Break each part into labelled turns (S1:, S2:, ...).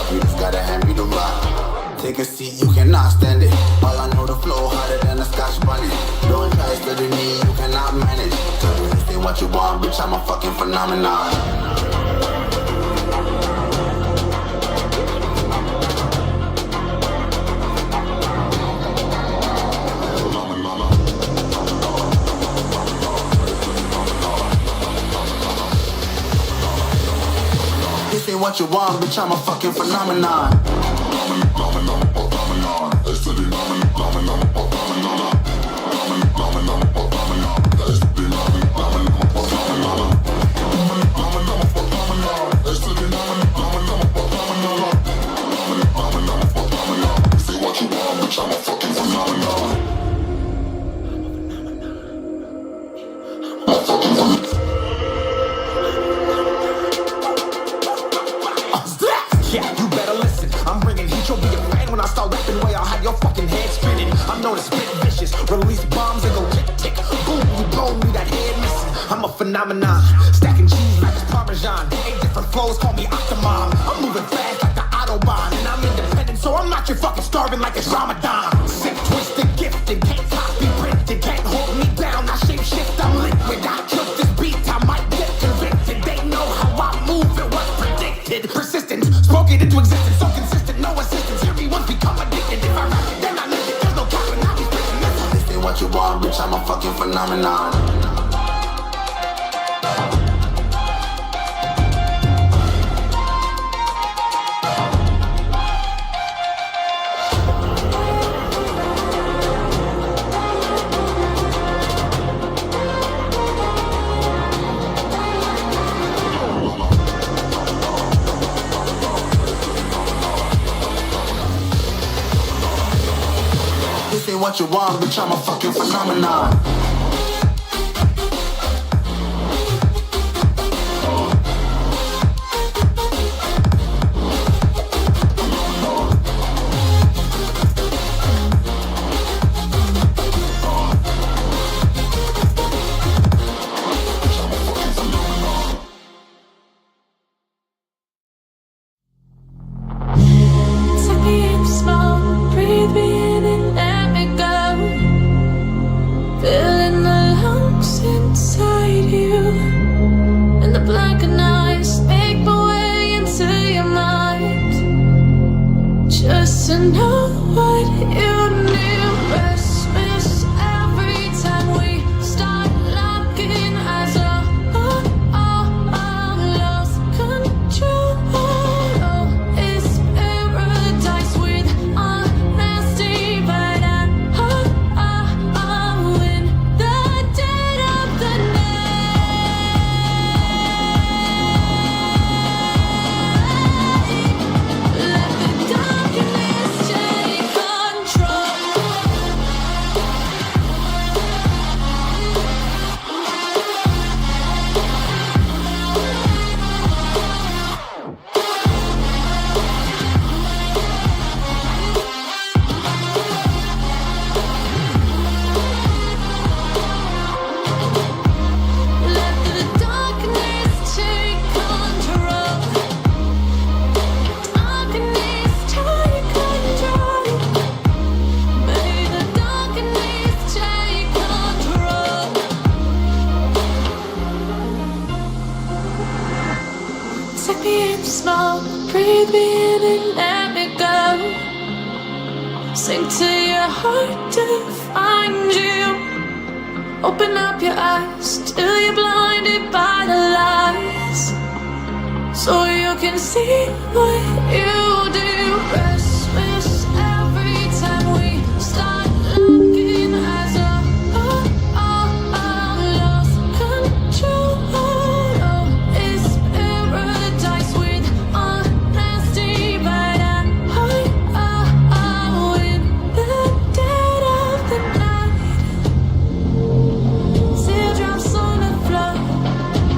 S1: up, you just gotta hand me the rock. Take a seat, you cannot stand it. All I know, the flow harder than a Scotch bunny. Don't try studying me, you cannot manage. Tell me this ain't what you want, bitch, I'm a fucking phenomenon. This ain't what you want, bitch, I'm a fucking phenomenon.
S2: Phenomenon, stacking cheese like it's Parmesan. 8 different flows, call me Upto. I'm moving fast like the Autobahn, and I'm independent, so I'm not your fucking starving like it's Ramadan. Sick, twisted, gifted, can't copy, printed, can't hold me down. I shape shift, I'm liquid. I took this beat, I might get convicted. They know how I move, it was predicted. Persistent, spoke it into existence, so consistent, no assistance. Everyone's become addicted. If I rap it, then I live it. There's no cap, and I'll be spitting this.
S1: This ain't what you want, bitch, I'm a fucking phenomenon. This ain't what you want, bitch, I'm a fucking phenomenon.
S3: Breathe me in and let me go. Sink to your heart to find you. Open up your eyes till you're blinded by the lies, so you can see what you do. Restless every time we start looking as a lost control. Oh, it's paradise with honesty, but I'm in the dead of the night. Teardrops on the floor,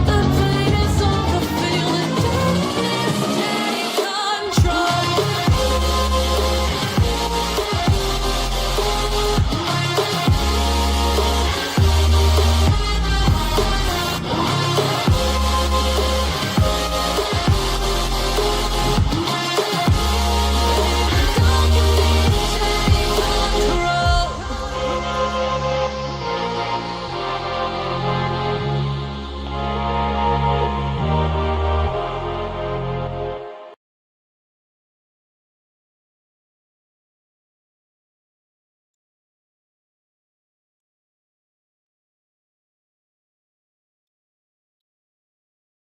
S3: the pain is over, feel the darkness take control.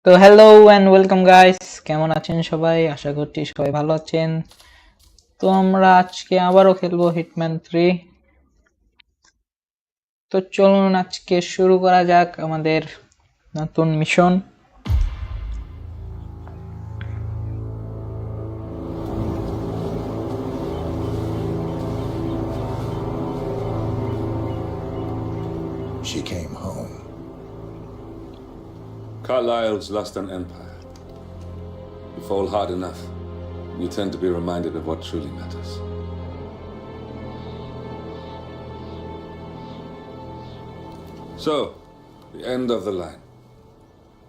S4: তো hello and welcome guys, কেমন আছেন সবাই? আশা করছি সবাই ভালো আছেন। তো আমরা আজকে আবারও খেলবো হিটম্যান 3। তো চলুন আজকে শুরু করা যাক আমাদের নতুন mission.
S2: She came home.
S5: Carlyle's lost an empire. You fall hard enough, you tend to be reminded of what truly matters. So, the end of the line.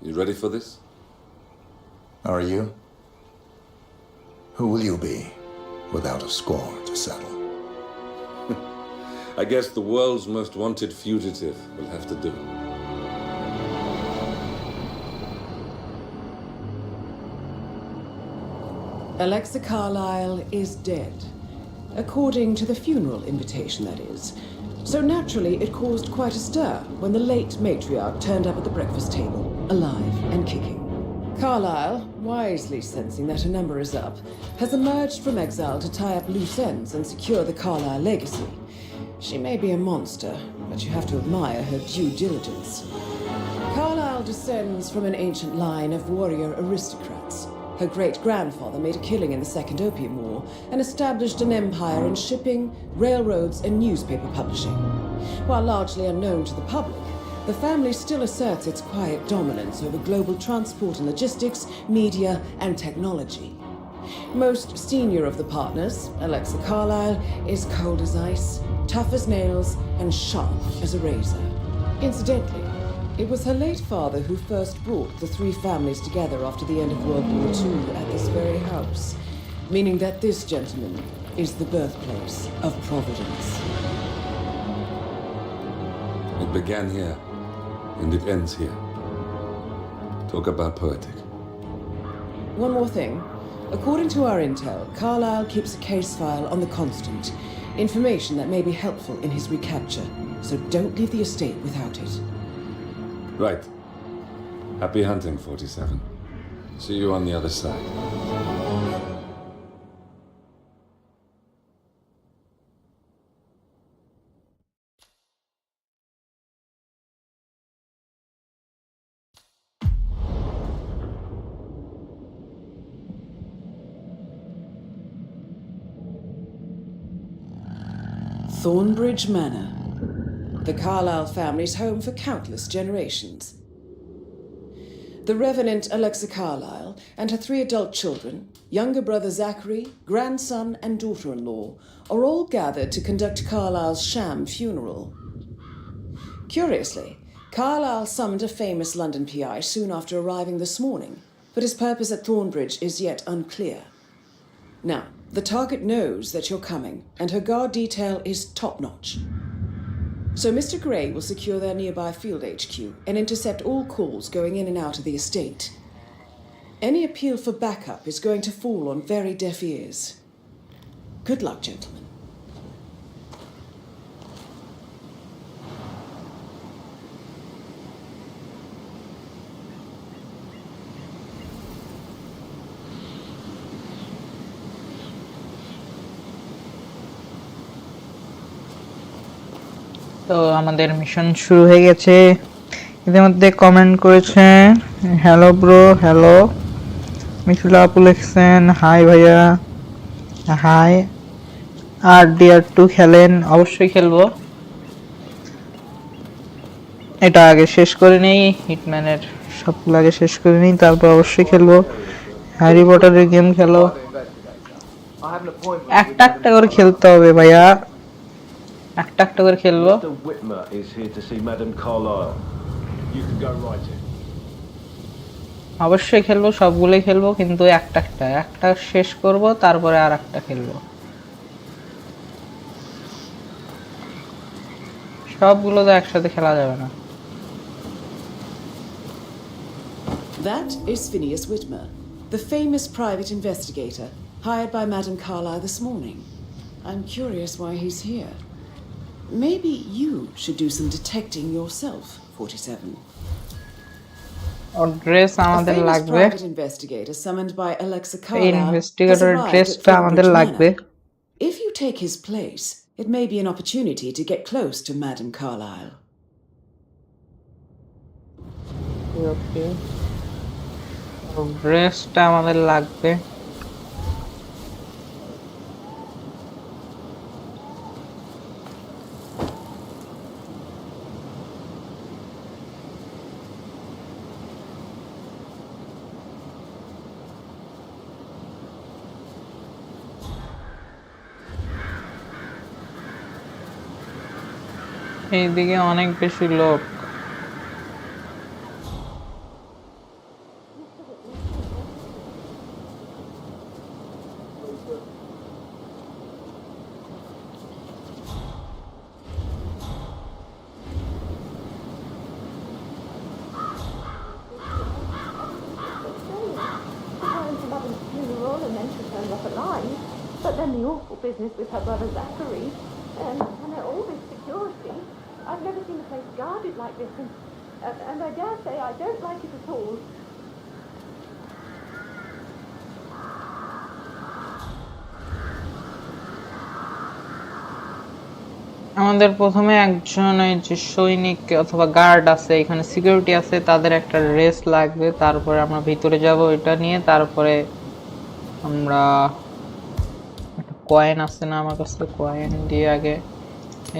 S5: You ready for this?
S2: Are you? Who will you be without a score to settle?
S5: I guess the world's most wanted fugitive will have to do.
S6: Alexa Carlyle is dead. According to the funeral invitation, that is. So naturally, it caused quite a stir when the late matriarch turned up at the breakfast table, alive and kicking. Carlyle, wisely sensing that her number is up, has emerged from exile to tie up loose ends and secure the Carlyle legacy. She may be a monster, but you have to admire her due diligence. Carlyle descends from an ancient line of warrior aristocrats. Her great-grandfather made a killing in the Second Opium War and established an empire in shipping, railroads, and newspaper publishing. While largely unknown to the public, the family still asserts its quiet dominance over global transport and logistics, media, and technology. Most senior of the partners, Alexa Carlyle, is cold as ice, tough as nails, and sharp as a razor. Incidentally, it was her late father who first brought the three families together after the end of World War II at this very house, meaning that this gentleman is the birthplace of Providence.
S5: It began here, and it ends here. Talk about poetic.
S6: One more thing. According to our intel, Carlyle keeps a case file on the Constant, information that may be helpful in his recapture, so don't leave the estate without it.
S5: Right. Happy hunting, 47. See you on the other side.
S6: Thornbridge Manor. The Carlyle family's home for countless generations. The Revenant Alexa Carlyle and her three adult children, younger brother Zachary, grandson, and daughter-in-law, are all gathered to conduct Carlyle's sham funeral. Curiously, Carlyle summoned a famous London PI soon after arriving this morning, but his purpose at Thornbridge is yet unclear. Now, the target knows that you're coming, and her guard detail is top-notch. So Mr. Gray will secure their nearby field HQ and intercept all calls going in and out of the estate. Any appeal for backup is going to fall on very deaf ears. Good luck, gentlemen.
S4: তো আমাদের mission শুরু হয়ে গেছে। ইতিমধ্যে comment করেছে hello bro, hello. Mithila আপু লিখছেন high ভাইয়া, হাই। আর ডিআর2 খেলেন? অবশ্যই খেলবো। এটা আগে শেষ করে নেই, হিটম্যানের সবগুলো আগে শেষ করে নেই, তারপর অবশ্যই খেলবো। হ্যারি পটারের গেম খেলো। একটা একটা করে খেলতে হবে ভাইয়া, একটা একটা করে খেলবো।
S7: Mr. Whitmer is here to see Madame Carlyle. You can go right in.
S4: অবশ্যই খেলবো, সবগুলোই খেলবো, কিন্তু একটা শেষ করব, তারপরে আর একটা খেলবো। সবগুলো তো একসাথে খেলা যাবে না।
S6: That is Phineas Whitmer, the famous private investigator hired by Madame Carlyle this morning. I'm curious why he's here. Maybe you should do some detecting yourself, 47.
S4: Or dress
S6: A
S4: আমাদের
S6: famous
S4: লাগবে,
S6: private investigator summoned by Alexa
S4: এই
S6: Carlyle has
S4: ইনভেস্টিগেটরের
S6: arrived at
S4: ড্রেসটা আমাদের
S6: Thornbridge
S4: লাগবে।
S6: Manor. If you take his place, it may be an opportunity to get close to Madame Carlyle.
S4: ওকে, ওর ড্রেসটা আমাদের লাগবে। এইদিকে অনেক বেশি লোক।
S8: But then the awful business with her brother Zachary, and all this security. I've never seen a place guarded like this, and I dare say I don't like it at all.
S4: আমাদের প্রথমে একজন এই যে সৈনিক অথবা guard আছে, এখানে security আছে, তাদের একটা ড্রেস লাগবে, তারপরে আমরা ভিতরে যাব এটা নিয়ে। তারপরে আমরা একটা কয়েন আছে না আমার কাছে, কয়েন দিয়ে আগে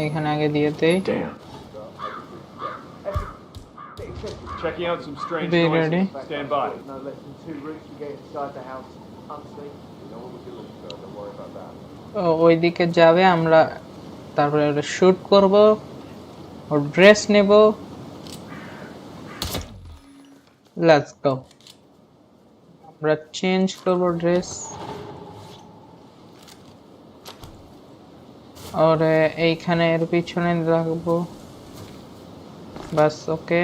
S4: এখানে আগে দিয়ে দেই।
S7: Checking out some strange
S4: Be
S7: noises.
S4: ready.
S7: Stand by.
S9: No less than 2 routes to get inside the house unseen. You know what we're doing, so don't worry about that.
S4: ওইদিকে যাবে, আমরা তারপরে ওটা শুট করব, ওর ড্রেস নেব। Let's go, আমরা change করব dress. আর এইখানে এর পিছনে রাখবো, বাস। ওকে,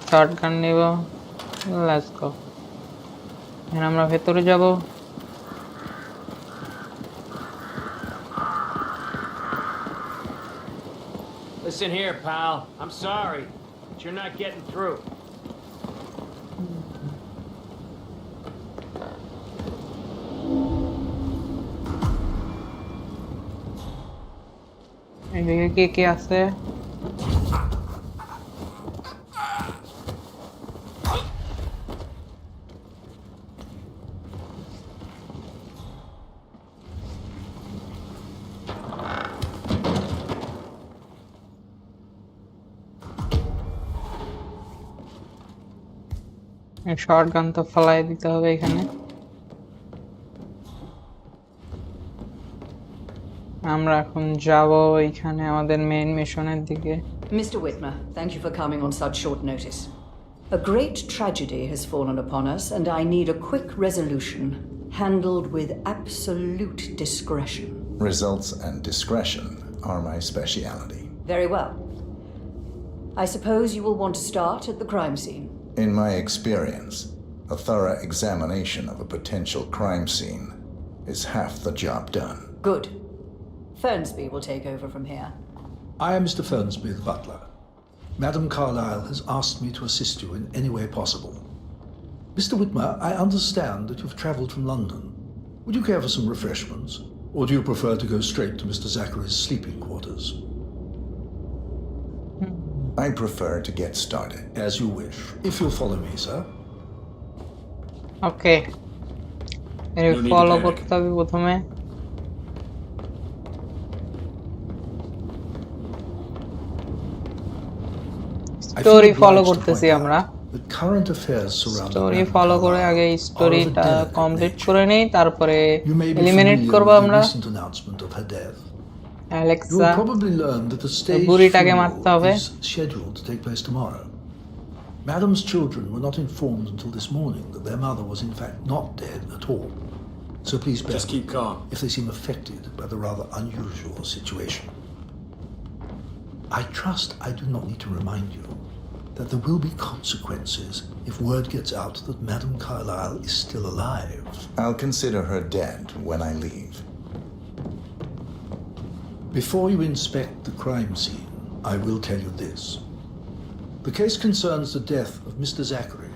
S4: শটগান নেব, লেটস গো। এখন আমরা ভেতরে যাব।
S9: Listen here, pal. I'm sorry, but you're not getting through.
S4: এদিকে কে কে আছে? শটগান তো ফেলাই দিতে হবে এখানে। আমরা এখন যাব এখানে আমাদের মেইন মিশনের দিকে।
S10: Mr. Whitmer, thank you for coming on such short notice. A great tragedy has fallen upon us, and I need a quick resolution, handled with absolute discretion.
S11: Results and discretion are my speciality.
S10: Very well. I suppose you will want to start at the crime scene.
S11: In my experience, a thorough examination of a potential crime scene is half the job done.
S10: Good. Fernsby will take over from here.
S12: I am Mr. Fernsby, the butler. Madame Carlyle has asked me to assist you in any way possible. Mr. Whitmer, I understand that you've travelled from London. Would you care for some refreshments? Or do you prefer to go straight to Mr. Zachary's sleeping quarters?
S11: I prefer to get started.
S12: As you wish. If you'll follow me, sir.
S4: ওকে, এর follow করতে হবে প্রথমে। Story follow করতেছি আমরা। Story follow করে আগে স্টোরিটা complete করে নেই, তারপরে এলিমিনেট করব আমরা। অ্যালেক্সা, বুড়িটাকে মারতে হবে।
S12: Madam's children were not informed until this morning that their mother was in fact not dead at all. So please bear
S9: Just keep calm.
S12: if they seem affected by the rather unusual situation. I trust I do not need to remind you that there will be consequences if word gets out that Madame Carlyle is still alive.
S11: I'll consider her dead when I leave.
S12: Before you inspect the crime scene, I will tell you this. The case concerns the death of Mr. Zachary,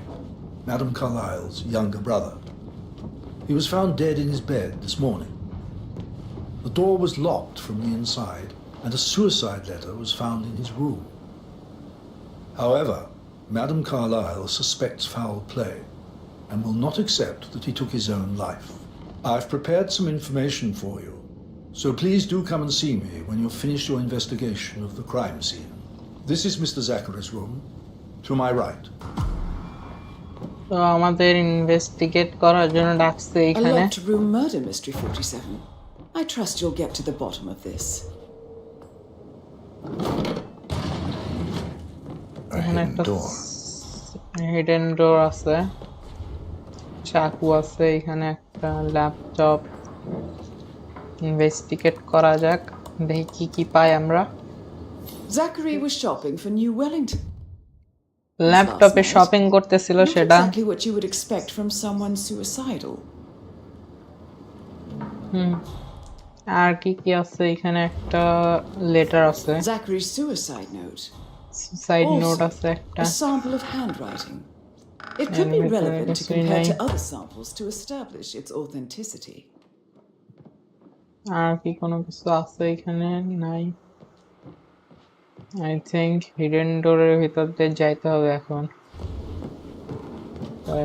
S12: Madame Carlyle's younger brother. He was found dead in his bed this morning. The door was locked from the inside, and a suicide letter was found in his room. However, Madame Carlyle suspects foul play and will not accept that he took his own life. I've prepared some information for you, so please do come and see me when you've finished your investigation of the crime scene. This is Mr. Zachary's room, to my right.
S4: তো আমাদের investigate করার জন্য ডাকছে
S6: A
S4: এখানে
S6: locked room murder mystery 47. I trust you'll get to the bottom of this.
S11: A
S4: এখানে
S11: hidden
S4: একটা
S11: door.
S4: Hidden ডোর আছে, চাকু আছে, এখানে একটা ল্যাপটপ। ইনভেস্টিগেট করা যাক, দেখি কি কি পাই আমরা।
S6: Zachary was shopping for New Wellington.
S4: ল্যাপটপে শপিং করতেছিল
S6: Not
S4: সেটা।
S6: exactly what you would expect from someone suicidal.
S4: আর কি কি আছে এখানে? একটা লেটার আছে,
S6: Zachary's suicide note.
S4: Side note
S6: Also,
S4: আছে একটা।
S6: a sample of handwriting. It could be relevant to compare to other samples to establish its authenticity.
S4: আর কি কোনো কিছু আছে এখানে? নাই। আই থিংক হিডেন ডোরের ভিতর দিয়ে যাইতে হবে এখন।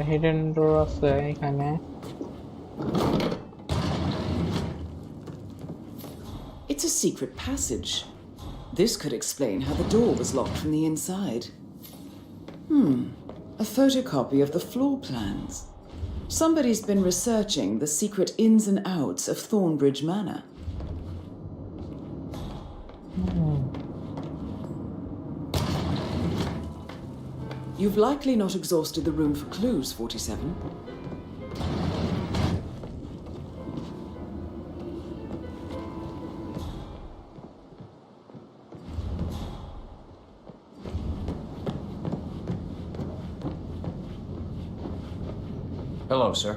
S4: হিডেন ডোর আছে এখানে।
S6: It's a secret passage. This could explain how the door was locked from the inside. A photocopy of the floor plans. Somebody's been researching the secret ins and outs of Thornbridge Manor. You've likely not exhausted the room for clues, 47.
S13: Hello, sir.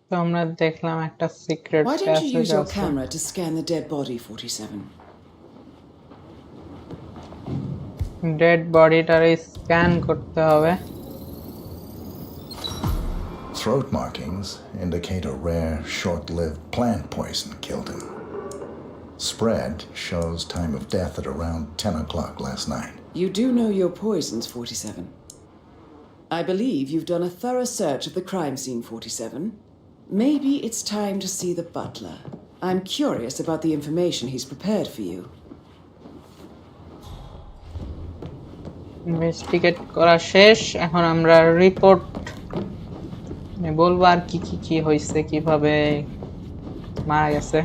S4: তো আমরা দেখলাম একটা secret
S6: Why don't you
S4: passage
S6: use your
S4: আছে।
S6: camera to scan the dead body, 47?
S4: Dead বডিটারে scan করতে হবে।
S11: Throat markings indicate a rare, short-lived plant poison killed him. Spread shows time of death at around 10 o'clock last night.
S6: You do know your poisons, 47. I believe you've done a thorough search of the crime scene, 47. Maybe it's time to see the butler. I'm curious about the information he's prepared for you.
S4: Investigate করা শেষ, এখন আমরা report বলবো আর কি কি কি হয়েছে, কিভাবে মারা গেছে।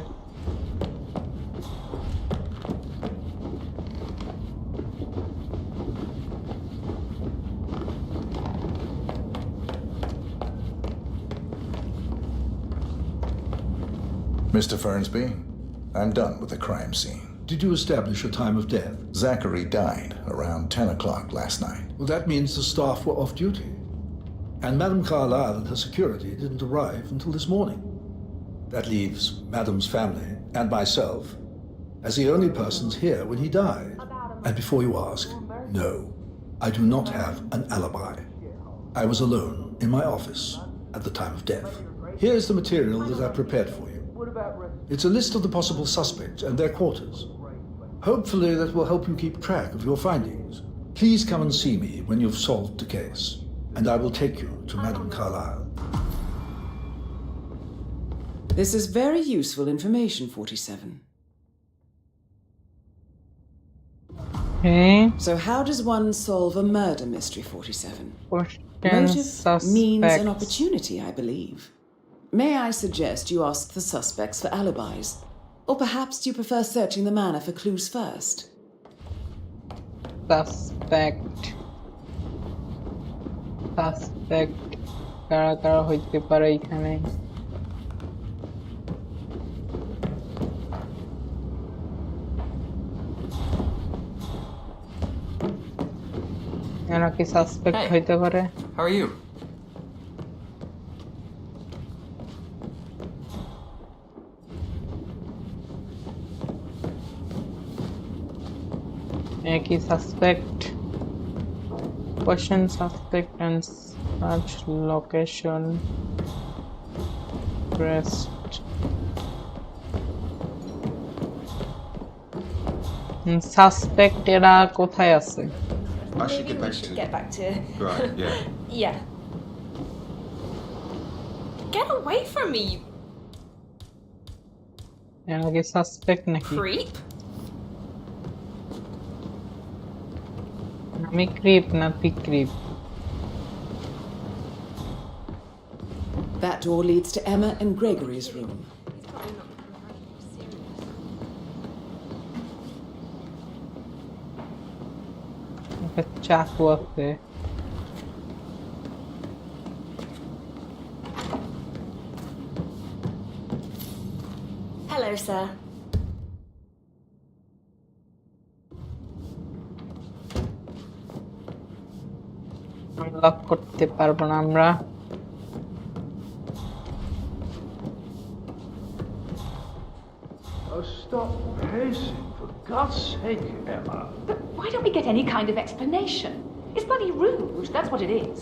S11: Mr. Fernsby, I'm done with the crime scene.
S12: Did you establish a time of death?
S11: Zachary died around 10 o'clock last night.
S12: Well, that means the staff were off duty. And Madame Carlyle and her security didn't arrive until this morning. That leaves Madame's family and myself as the only persons here when he died. And before you ask, no, I do not have an alibi. I was alone in my office at the time of death. Here's the material that I prepared for you. It's a list of the possible suspects and their quarters. Hopefully that will help you keep track of your findings. Please come and see me when you've solved the case, and I will take you to Madame Carlyle.
S6: This is very useful information, 47.
S4: Okay.
S6: So how does one solve a murder mystery, 47?
S4: Question
S6: Motive, means, and
S4: suspects.
S6: opportunity, I believe. May I suggest you ask the suspects for alibis? Or perhaps you prefer searching the manor for clues first?
S4: Suspect কারা কারা হইতে পারে এখানে? এরা কি suspect হইতে পারে?
S13: How are you?
S4: একই suspect question suspect and search location pressed suspect এরা কোথায় আছে?
S14: I should
S8: Maybe
S14: get
S8: we
S14: back
S8: should
S14: to
S8: get back to...
S14: Right, yeah.
S8: Yeah. Get away from me, you
S4: এরা কি suspect নাকি?
S8: creep.
S4: আমি creep না তুই creep?
S6: That door leads to Emma and Gregory's room.
S4: একটা চাকু আছে।
S8: Hello, sir.
S4: Unlock করতে পারবো না আমরা।
S12: Oh, stop pacing, for God's sake, Emma.
S15: But why don't we get any kind of explanation? It's bloody rude, that's what it is.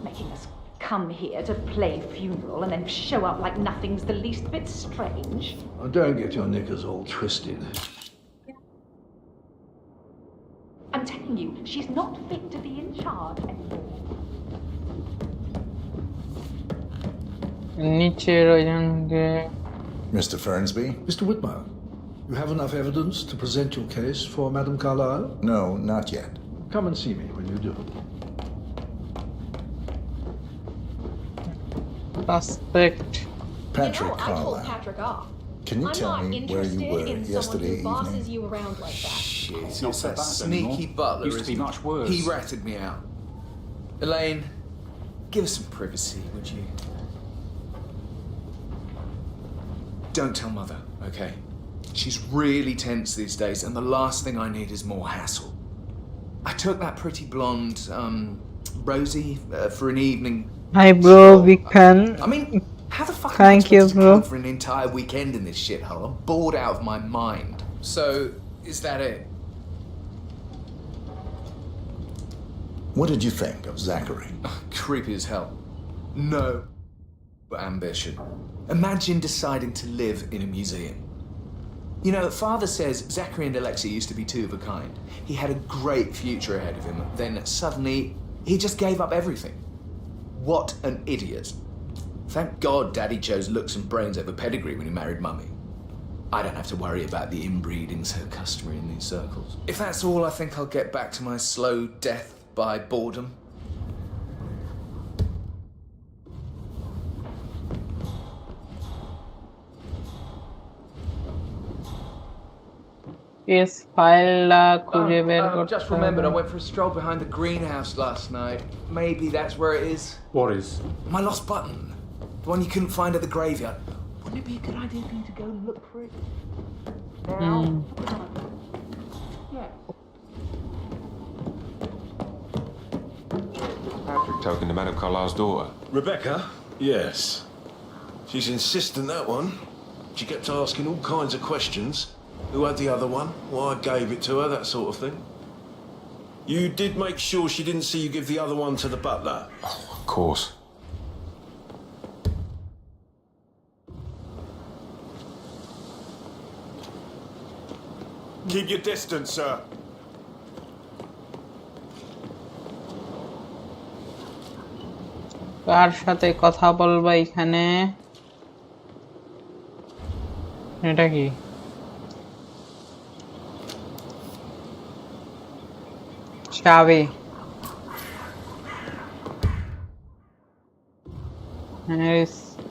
S15: Making us come here to play funeral and then show up like nothing's the least bit strange.
S12: Oh, don't get your knickers all twisted.
S15: I'm telling you, she's not fit to be in charge anymore.
S4: নিচের ওইখানে
S11: Mr. Fernsby?
S12: Mr. Whitmer, you have enough evidence to present your case for Madame Carlyle?
S11: No, not yet.
S12: Come and see me when you do.
S4: Suspect
S11: Patrick
S8: I told
S11: Carlyle.
S8: Patrick off.
S11: Can you
S8: I'm
S11: tell
S8: not
S11: me where you
S8: interested
S11: were
S8: in
S11: yesterday
S8: someone who bosses
S11: evening?
S8: you around like that.
S14: Shit,
S13: It's not so
S14: that
S13: bad
S14: sneaky
S13: anymore.
S14: butler.
S13: Used to be
S14: isn't
S13: much
S14: he?
S13: worse.
S14: He ratted me out. Elaine, give us some privacy, would you? Don't tell Mother, okay? She's really tense these days, and the last thing I need is more hassle. I took that pretty blonde, Rosie, for an evening.
S4: Hi bro, big fan.
S14: I mean, how the fuck
S4: Thank
S14: am I
S4: you,
S14: supposed to
S4: bro.
S14: come for an entire weekend in this shithole? I'm bored out of my mind. So, is that it?
S11: What did you think of Zachary?
S14: Creepy as hell. No ambition. Imagine deciding to live in a museum. You know, Father says Zachary and Alexei used to be two of a kind. He had a great future ahead of him. Then suddenly, he just gave up everything. What an idiot. Thank God Daddy chose looks and brains over pedigree when he married Mummy. I don't have to worry about the inbreeding so customary in these circles. If that's all, I think I'll get back to my slow death by boredom.
S4: S ফাইলটা খুঁজে বের করতে
S14: Just remembered, I went for a stroll behind the greenhouse last night. Maybe that's where it is.
S5: What is?
S14: My lost button. The one you couldn't find at the graveyard. Wouldn't it be a good idea for you to go look for it? Now? Yeah.
S16: Patrick talking to Madame Carlyle's daughter.
S7: Rebecca? Yes. She's insistent, that one. She kept asking all kinds of questions. Who had the other one? Why I gave it to her, that sort of thing. You did make sure she didn't see you give the other one to the butler?
S16: Oh, of course.
S7: Keep your distance, sir.
S4: কার সাথে কথা বলবো এখানে? এটা কি? চাবি।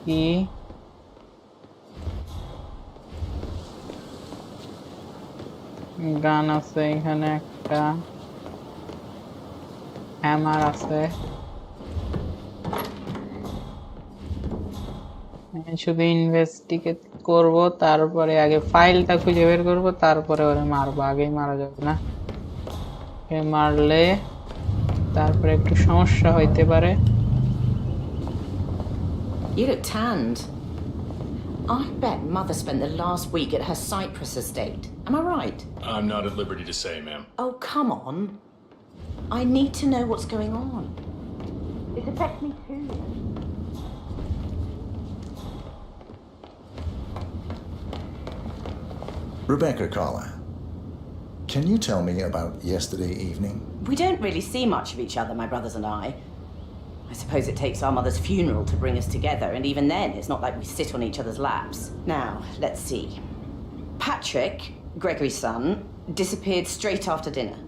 S4: কি? গান আছে এখানে একটা, হ্যামার আছে। শুধু ইনভেস্টিগেট করব, তারপরে আগে ফাইলটা খুঁজে বের করব, তারপরে ওরে মারবো। আগেই মারা যাবে না, মারলে তারপরে একটু সমস্যা হইতে পারে।
S17: You look tanned. I bet Mother spent the last week at her Cyprus estate. Am I right?
S18: I'm not at liberty to say, ma'am.
S17: Oh, come on. I need to know what's going on. It affects me too.
S11: Rebecca Carlyle, can you tell me about yesterday evening?
S17: We don't really see much of each other, my brothers and I. I suppose it takes our mother's funeral to bring us together, and even then, it's not like we sit on each other's laps. Now, let's see. Patrick, Gregory's son, disappeared straight after dinner.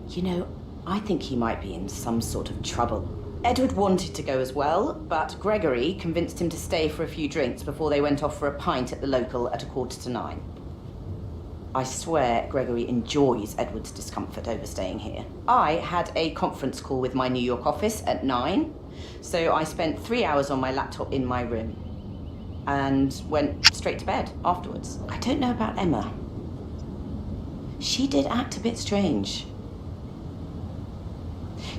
S17: You know, I think he might be in some sort of trouble. Edward wanted to go as well, but Gregory convinced him to stay for a few drinks before they went off for a pint at the local at 8:45. I swear Gregory enjoys Edward's discomfort over staying here. I had a conference call with my New York office at 9, so I spent 3 hours on my laptop in my room and went straight to bed afterwards. I don't know about Emma. She did act a bit strange.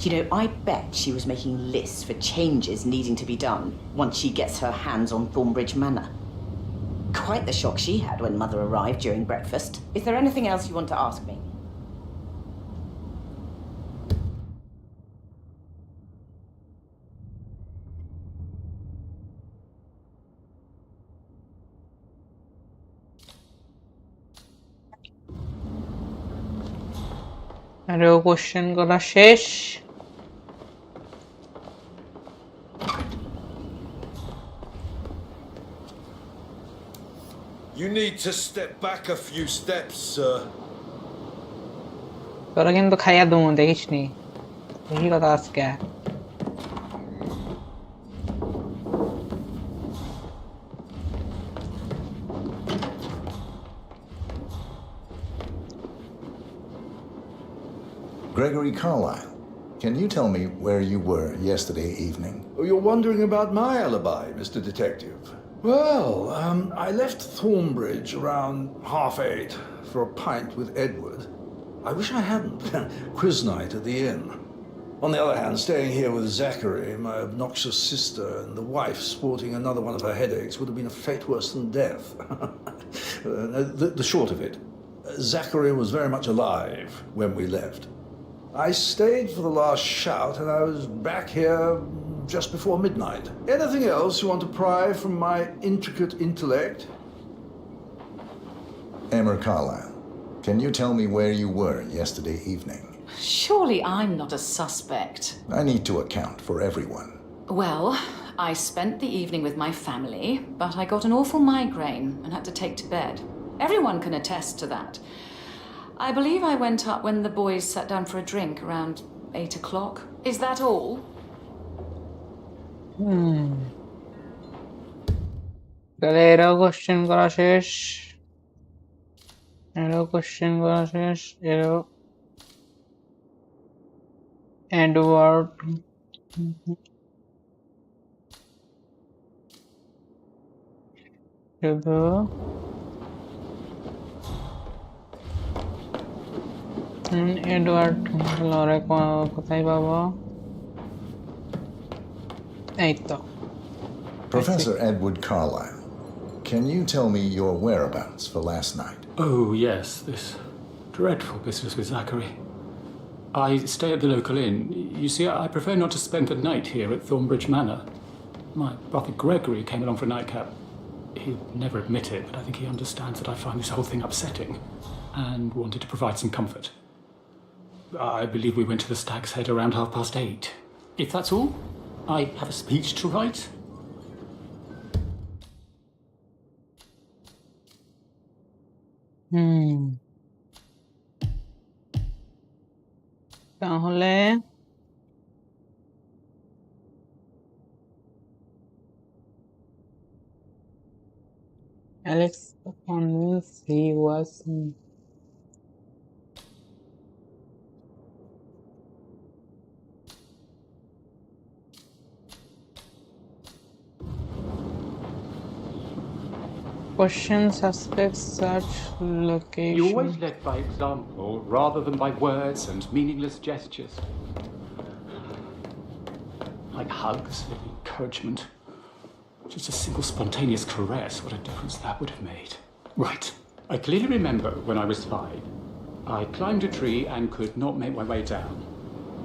S17: You know, I bet she was making lists for changes needing to be done once she gets her hands on Thornbridge Manor. Quite the shock she had when Mother arrived during breakfast. Is there anything else you want to ask me?
S4: আরো question করা শেষ।
S7: You need to step back a few steps, sir.
S4: তোরা কিন্তু খাইয়া দমু, দেখিসনি এই কথা আজকে।
S11: Gregory Carlyle, can you tell me where you were yesterday evening?
S12: Oh, you're wondering about my alibi, Mr. Detective. Well, I left Thornbridge around 8:30 for a pint with Edward. I wish I hadn't. Quiz night at the inn. On the other hand, staying here with Zachary, my obnoxious sister, and the wife sporting another one of her headaches would have been a fate worse than death. The short of it, Zachary was very much alive when we left. I stayed for the last shout, and I was back here just before midnight. Anything else you want to pry from my intricate intellect?
S11: Emma Carlyle, can you tell me where you were yesterday evening?
S15: Surely I'm not a suspect.
S11: I need to account for everyone.
S15: Well, I spent the evening with my family, but I got an awful migraine and had to take to bed. Everyone can attest to that. I believe I went up when the boys sat down for a drink around 8 o'clock. Is that all?
S4: তাহলে এরাও question করা শেষ, এরাও question করা শেষ, এরাও Edward শুধু Edward লরে কোথায় পাবো? এই তো।
S11: Professor Edward Carlyle, can you tell me your whereabouts for last night?
S13: Oh, yes, this dreadful business with Zachary. I stay at the local inn. You see, I prefer not to spend the night here at Thornbridge Manor. My brother Gregory came along for a nightcap. He'd never admit it, but I think he understands that I find this whole thing upsetting and wanted to provide some comfort. I believe we went to the Stag's Head around 8:30. If that's all, I have a speech to write.
S4: তাহলে Alex convinced he was question suspects such location.
S13: You always led by example rather than by words and meaningless gestures. Like hugs and encouragement. Just a simple spontaneous caress, what a difference that would have made. Right. I clearly remember when I was 5. I climbed a tree and could not make my way down.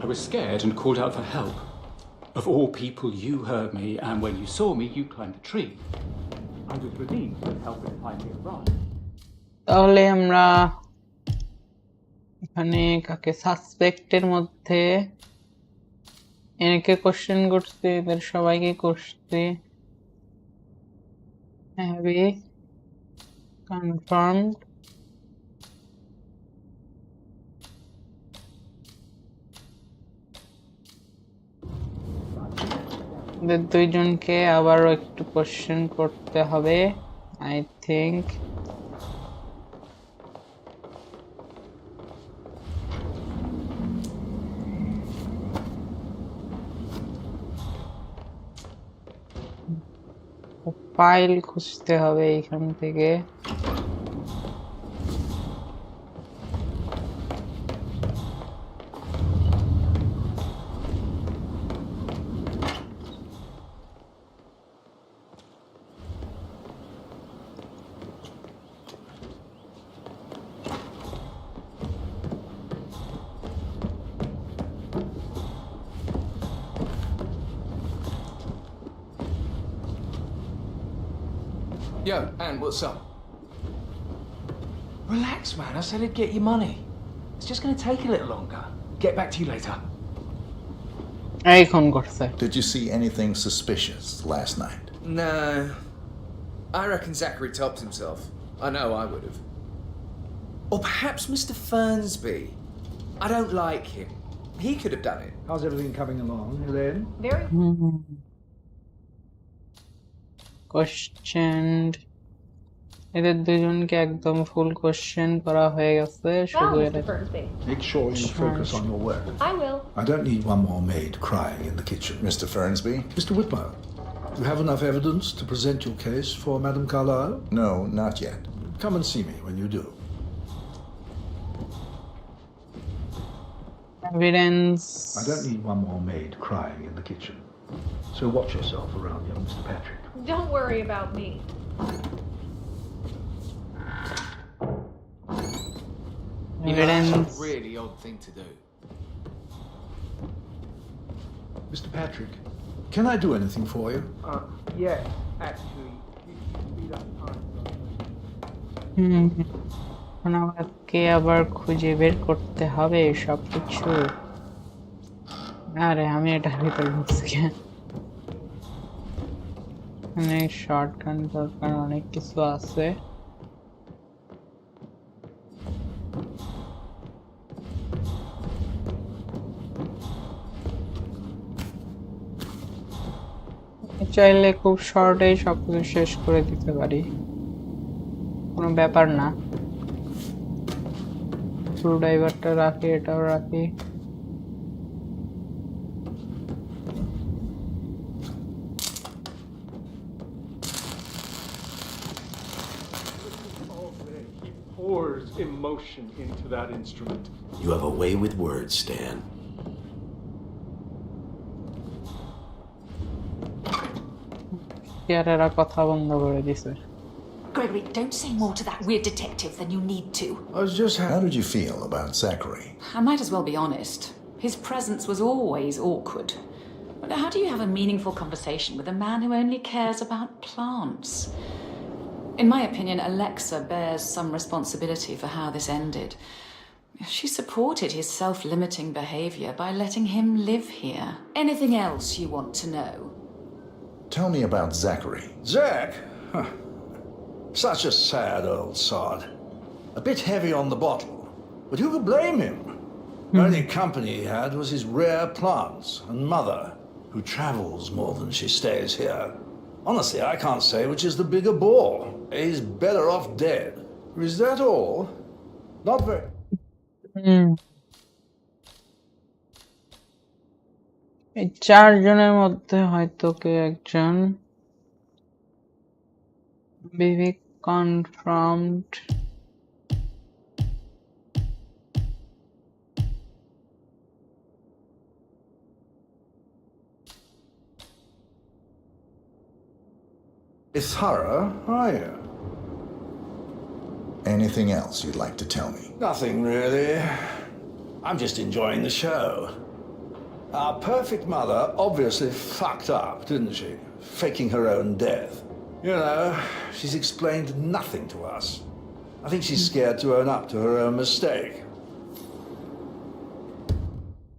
S13: I was scared and called out for help. Of all people, you heard me, and when you saw me, you climbed the tree. I was relieved that help had finally arrived.
S4: তাহলে আমরা এখানে কাকে সাসপেক্টের মধ্যে এনেকে question করছি, এদের সবাইকে করছি। Heavy confirmed. এদের দুইজনকে আবারও একটু কোশ্চেন করতে হবে আই থিংক। ফাইল খুঁজতে হবে এখান থেকে।
S14: Yo, Anne, what's up?
S9: Relax, man. I said I'd get you money. It's just going to take a little longer. Get back to you later.
S11: Did you see anything suspicious last night?
S14: No. I reckon Zachary topped himself. I know I would have. Or perhaps Mr. Fernsby. I don't like him. He could have done it.
S12: How's everything coming along, Elaine?
S8: Very
S4: কোশ্চেনড এদের দুজনকে একদম ফুল question করা হয়ে গেছে, শুধু এটা
S12: Make sure you focus on your work.
S8: I will.
S12: I don't need one more maid crying in the kitchen.
S11: Mr. Fernsby?
S12: Mr. Whitmer, you have enough evidence to present your case for Madame Carlyle?
S11: No, not yet.
S12: Come and see me when you do.
S4: evidence.
S12: I don't need one more maid crying in the kitchen. So watch yourself around, young Mr. Patrick.
S8: Don't worry about me.
S14: That's a really odd thing to do.
S12: Mr. Patrick, can I do anything for you?
S9: Yes, actually. You speed up time.
S4: আমাকে আবার খুঁজে বের করতে হবে সবকিছু। আরে আমি এটার ভিতরে ঢুকছি কেন? অনেক শর্টকাট দরকার, অনেক কিছু আছে। চাইলে খুব শর্টেই সবকিছু শেষ করে দিতে পারি, কোনো ব্যাপার না। স্ক্রু ড্রাইভারটা রাখি, এটাও রাখি।
S9: He pours emotion into that instrument.
S7: You have a way with words, Stan.
S4: চেয়ারেরা কথা বন্ধ করে দিছে।
S15: Gregory, don't say more to that weird detective than you need to.
S11: I was just. How did you feel about Zachary?
S15: I might as well be honest. His presence was always awkward. But how do you have a meaningful conversation with a man who only cares about plants? In my opinion, Alexa bears some responsibility for how this ended. She supported his self-limiting behavior by letting him live here. Anything else you want to know?
S11: Tell me about Zachary.
S12: Zach? Huh. Such a sad old sod. A bit heavy on the bottle, but who could blame him? The only company he had was his rare plants and mother, who travels more than she stays here. Honestly, I can't say which is the bigger bore. He's better off dead. Is that all? Not very...
S4: এই চারজনের মধ্যে হয়তো কে একজন বিবি confirmed.
S12: It's thorough, are you?
S11: Anything else you'd like to tell me?
S12: Nothing really. I'm just enjoying the show. Our perfect mother obviously fucked up, didn't she? Faking her own death. You know, she's explained nothing to us. I think she's scared to own up to her own mistake.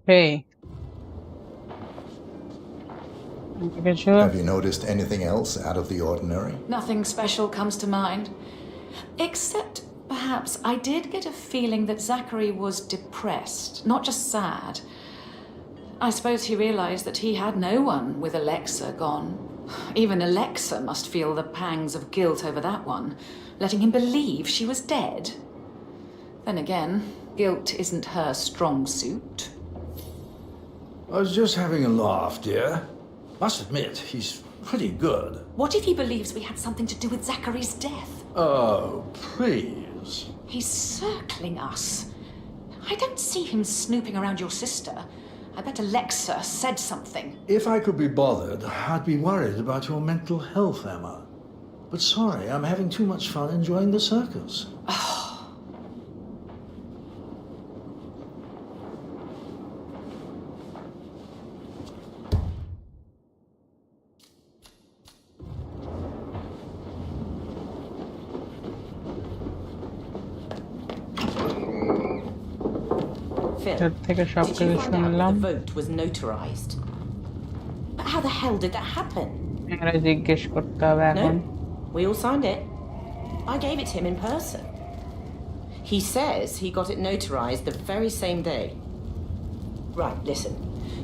S4: Hey.
S11: Have you noticed anything else out of the ordinary?
S15: Nothing special comes to mind. Except, perhaps, I did get a feeling that Zachary was depressed, not just sad. I suppose he realized that he had no one with Alexa gone. Even Alexa must feel the pangs of guilt over that one, letting him believe she was dead. Then again, guilt isn't her strong suit.
S12: I was just having a laugh, dear. Must admit, he's pretty good.
S15: What if he believes we had something to do with Zachary's death?
S12: Oh, please.
S15: He's circling us. I don't see him snooping around your sister. I bet Alexa said something.
S12: If I could be bothered, I'd be worried about your mental health, Emma. But sorry, I'm having too much fun enjoying the circus.
S17: Phil, did you find out the vote was notarized? But how the hell did that happen? No, we all signed it. I gave it to him in person. He says he got it notarized the very same day. Right, listen.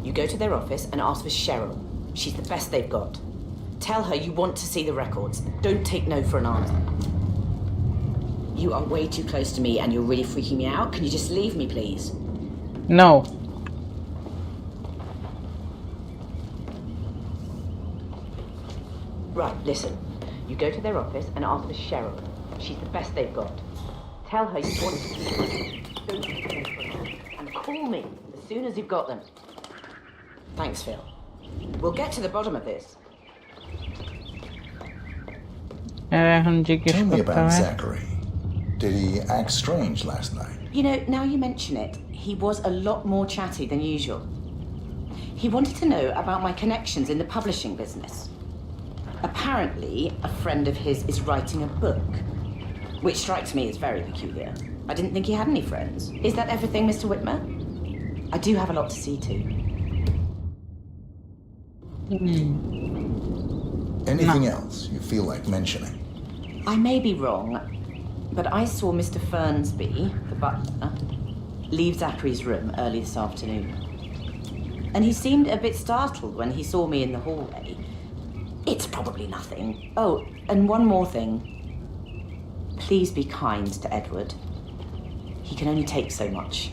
S17: You go to their office and ask for Cheryl. She's the best they've got. Tell her you want to see the records. Don't take no for an answer. You are way too close to me and you're really freaking me out. Can you just leave me, please?
S4: No.
S17: Right, listen. You go to their office and ask for Cheryl. She's the best they've got. Tell her you want to see them. Don't take them for an answer. And call me as soon as you've got them. Thanks, Phil. We'll get to the bottom of this.
S11: Tell me about Zachary. Did he act strange last night?
S17: You know, now you mention it, he was a lot more chatty than usual. He wanted to know about my connections in the publishing business. Apparently, a friend of his is writing a book, which strikes me as very peculiar. I didn't think he had any friends. Is that everything, Mr. Whitmer? I do have a lot to see to.
S11: Anything else you feel like mentioning?
S17: I may be wrong, but I saw Mr. Fernsby, the butler, leave Zachary's room early this afternoon. And he seemed a bit startled when he saw me in the hallway. It's probably nothing. Oh, and one more thing. Please be kind to Edward. He can only take so much.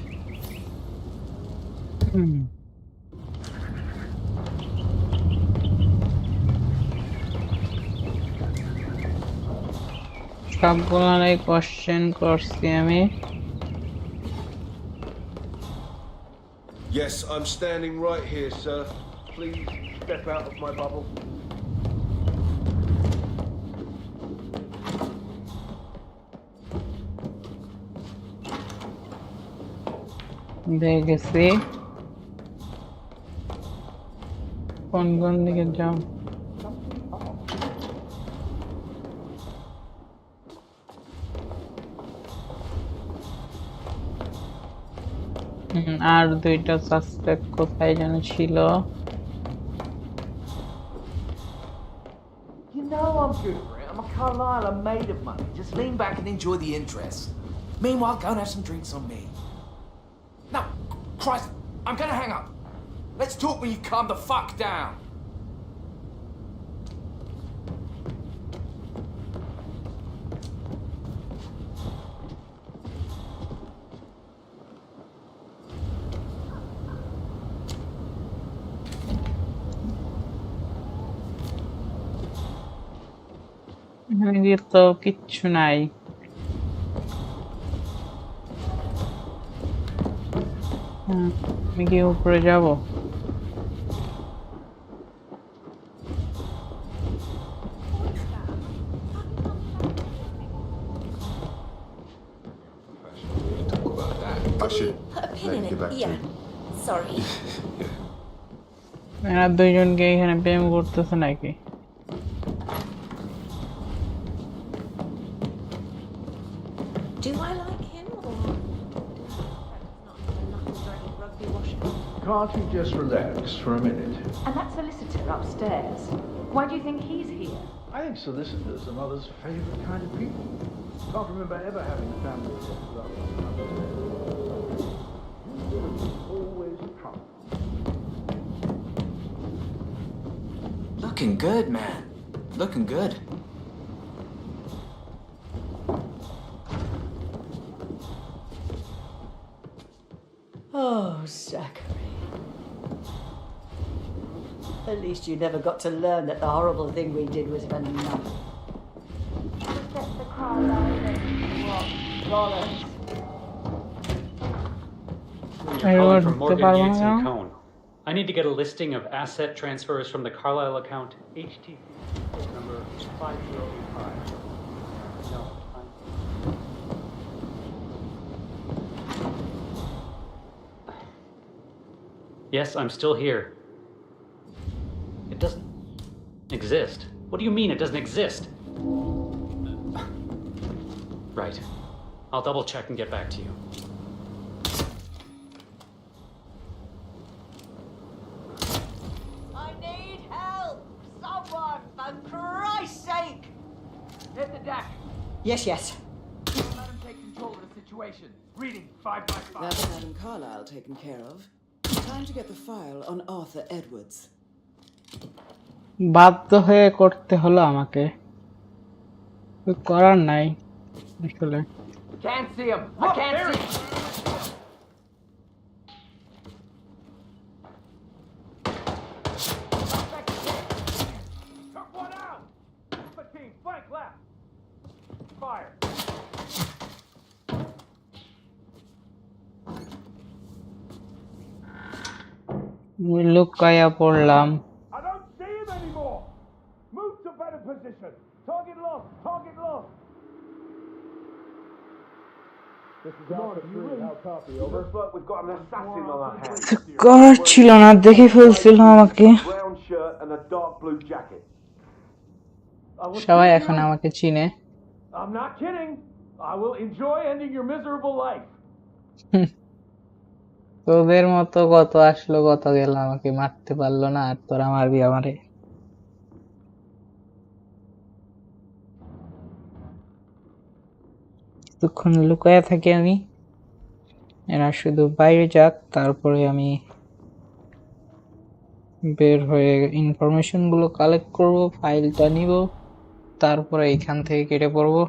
S4: সবগুলাই question করছি আমি।
S7: Yes, I'm standing right here, sir. Please step out of my bubble.
S4: দেখেছি কোন কোন দিকে যাও। আর দুইটা suspect কোথায় যেন ছিল।
S14: You know I'm good for it. I'm a Carlisle. I'm made of money. Just lean back and enjoy the interest. Meanwhile, go and have some drinks on me. No, Christ, I'm gonna hang up. Let's talk when you calm the fuck down.
S4: এদিকে তো কিচ্ছু নাই। আমি কি উপরে যাব?
S17: Sorry.
S4: এরা দুইজনকে এখানে প্রেম করতেছে নাকি?
S17: Do I like him or rugby washer?
S12: Can't you just relax for a minute?
S10: And that solicitor upstairs, why do you think he's here?
S12: I think solicitors are mother's favourite kind of people. Can't remember ever having a family set up. Always trouble.
S14: Looking good, man. Looking good.
S10: Oh, Zachary. At least you never got to learn that the horrible thing we did was for nothing.
S8: Set the car down and what? Dollars.
S4: I
S19: Calling from
S4: want
S19: Morgan
S4: the
S19: Yates
S4: Parma
S19: and Cohn. I need to get a listing of asset transfers from the Carlisle account HTC number 5085. No, yes, I'm still here. It doesn't exist. What do you mean it doesn't exist? Right. I'll double check and get back to you.
S17: I need help! Someone, for Christ's sake!
S9: Hit the deck.
S10: Yes, yes.
S9: Let him take control of the situation. Reading 555.
S6: That's Madam Carlisle taken care of. Time to get the file on Arthur Edwards.
S4: বাধ্য হয়ে করতে হলো আমাকে, করার নাই আসলে।
S9: Can't see him. I can't see him. Took one out. Alpha team, flank left. Fire.
S4: লুকায়া পড়লাম।
S9: I don't see him anymore. Move to better position. Target lost. Target lost. This is Alpha 3. How copy? Over. Look, we've got an assassin on our hands.
S4: করার ছিল না, দেখে ফেলছিল আমাকে।
S9: Brown shirt and a dark blue jacket.
S4: সবাই এখন আমাকে চিনে।
S9: I'm not kidding. I will enjoy ending your miserable life.
S4: তোদের মতো কত আসলো কত গেল, আমাকে মারতে পারলো না, আর তোরা মারবি আমারে। কিছুক্ষণ লুকায়া থাকি আমি, এরা শুধু বাইরে যাক, তারপরে আমি বের হয়ে ইনফরমেশন গুলো কালেক্ট করব, ফাইলটা নিব, তারপরে এখান থেকে কেটে পড়বো।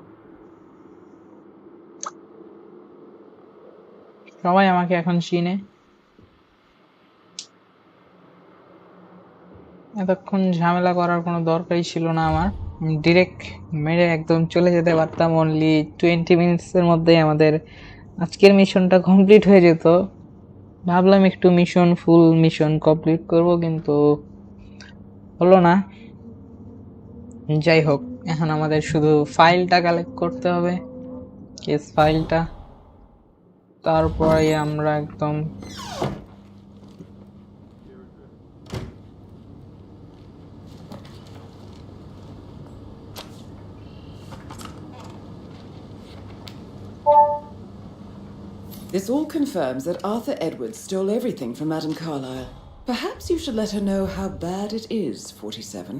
S4: সবাই আমাকে এখন চিনে। এতক্ষণ ঝামেলা করার কোনো দরকারই ছিল না আমার, আমি ডিরেক্ট মেরে একদম চলে যেতে পারতাম। অনলি 20 মিনিটসের মধ্যেই আমাদের আজকের মিশনটা কমপ্লিট হয়ে যেত। ভাবলাম একটু ফুল মিশন কমপ্লিট করব, কিন্তু হলো না। যাই হোক, এখন আমাদের শুধু ফাইলটা কালেক্ট করতে হবে, কেস ফাইলটা, তারপরে আমরা একদম
S6: This all confirms that Arthur Edwards stole everything from Madame Carlisle. Perhaps you should let her know how bad it is, 47.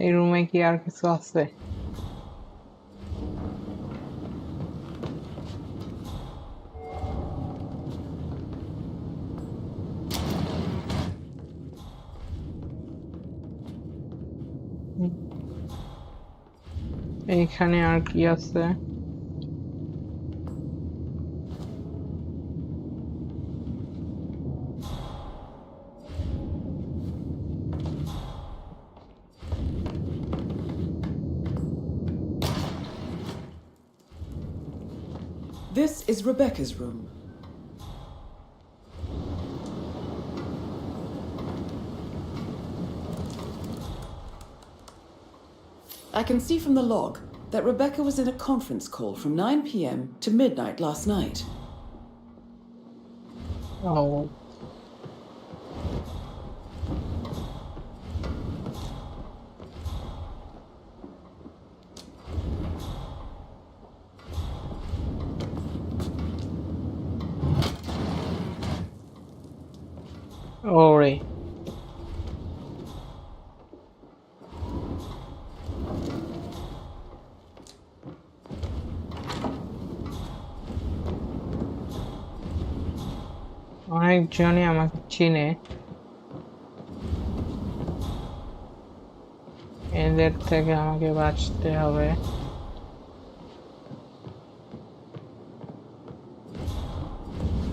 S4: এই রুমে কি আর কিছু আছে? এইখানে আর কি আছে?
S6: This is Rebecca's room. I can see from the log that Rebecca was in a conference call from 9 p.m. to midnight last night.
S4: Oh. Ori. অনেকজনই আমাকে চিনে, এদের থেকে আমাকে বাঁচতে হবে।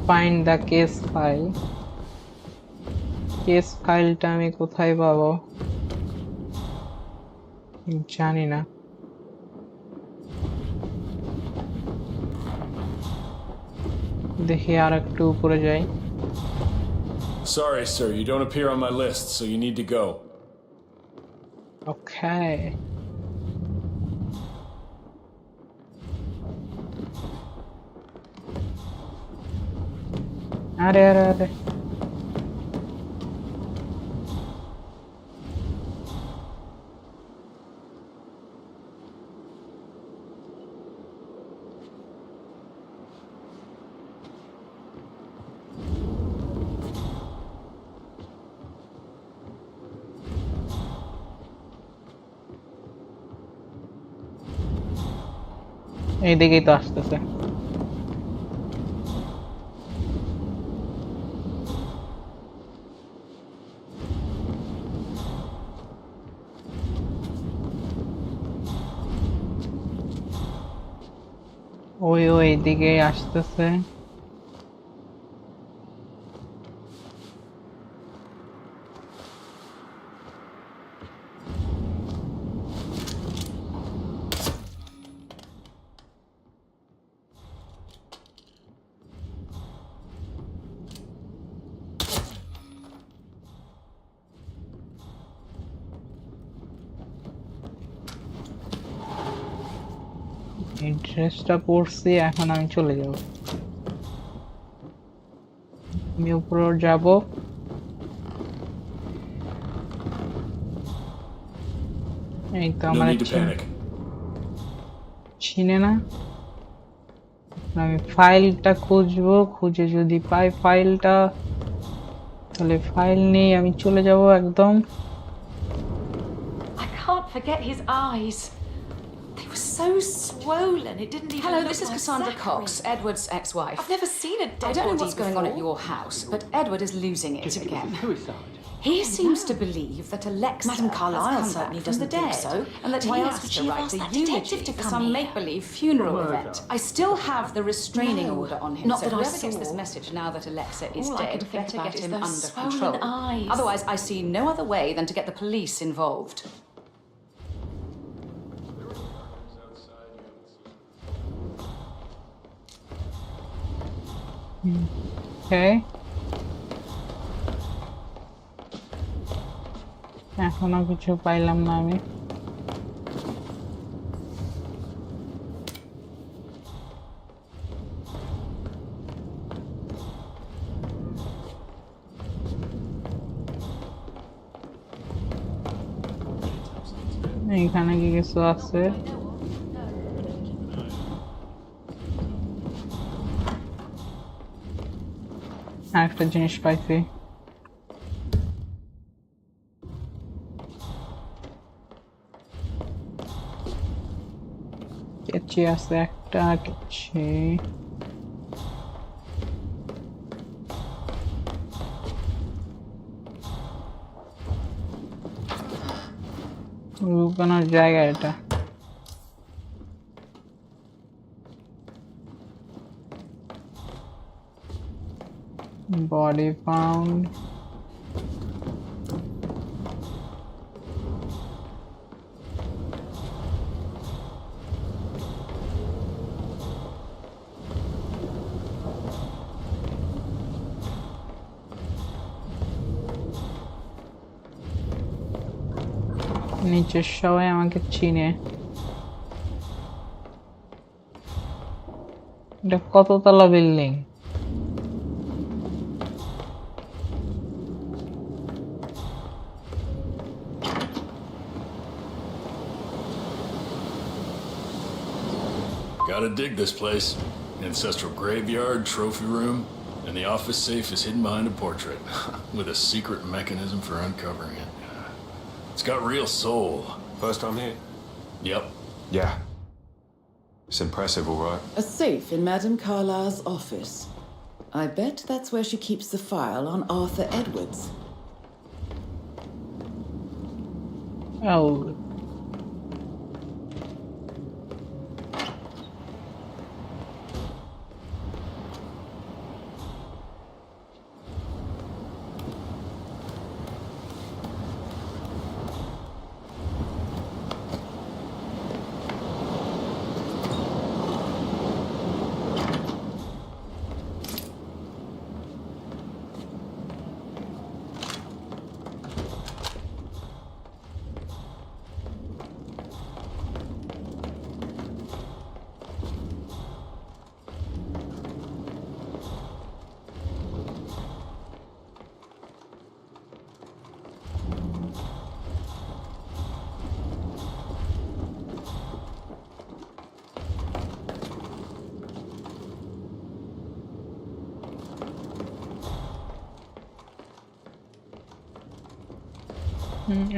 S4: Find the case file. Case ফাইলটা আমি কোথায় পাবো জানি না। দেখি আর একটু উপরে যাই।
S20: Sorry, sir, you don't appear on my list, so you need to go.
S4: Okay. আরে আরে আরে এইদিকেই তো আসতেছে। ওই এইদিকে আসতেছে। এই ড্রেসটা পরছি, এখন আমি চলে যাব। আমি উপরে যাব। এই তো আমার চিনে না। আমি ফাইলটা খুঁজবো, খুঁজে যদি পাই ফাইলটা, তাহলে ফাইল নিয়ে আমি চলে যাব একদম।
S15: I can't forget his eyes. They were so swollen, it didn't even. Hello, this is Cassandra Cox, Edward's ex-wife. I've never seen a dead body. I don't know what's going on at your house, but Edward is losing it again.
S19: Suicide.
S15: He seems to believe that Alexa
S17: Madam Carlyle certainly doesn't think so.
S15: And that
S17: Why
S15: he
S17: else
S15: has
S17: would
S15: to
S17: she have
S15: write
S17: asked
S15: a
S17: that detective
S15: eulogy
S17: to
S15: for
S17: come
S15: some
S17: here?
S15: make-believe funeral
S19: Murder.
S15: event. I still have the restraining
S17: No,
S15: order on him,
S17: not
S15: so
S17: that I
S15: whoever gets
S17: saw.
S15: this message now that Alexa is
S17: All I
S15: dead
S17: can think
S15: better
S17: about
S15: get
S17: is
S15: him
S17: those
S15: under
S17: swollen
S15: control.
S17: eyes.
S15: Otherwise, I see no other way than to get the police involved.
S4: Okay. এখনো কিছু পাইলাম না আমি। এইখানে কি কিছু আছে? একটা জিনিস পাইছি। কেচি আছে একটা, কেচি লুকানোর জায়গা এটা। Body found. নিচের সবাই আমাকে চিনে। এটা কততলা building?
S20: Gotta dig this place. Ancestral graveyard, trophy room, and the office safe is hidden behind a portrait, with a secret mechanism for uncovering it. It's got real soul.
S16: First time here?
S20: Yep.
S16: Yeah. It's impressive, all right.
S6: A safe in Madame Carlyle's office. I bet that's where she keeps the file on Arthur Edwards.
S4: Oh.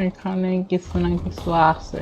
S4: এখানে কিছু না কিছু আছে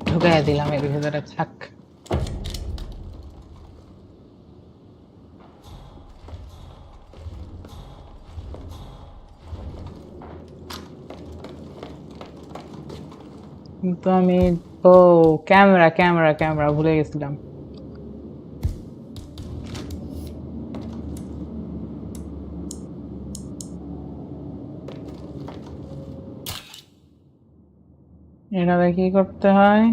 S4: ঢুকাই দিলাম এর ভিতরে থাক কিন্তু আমি ও ক্যামেরা ক্যামেরা ক্যামেরা ভুলে গেছিলাম এটাতে কি করতে হয়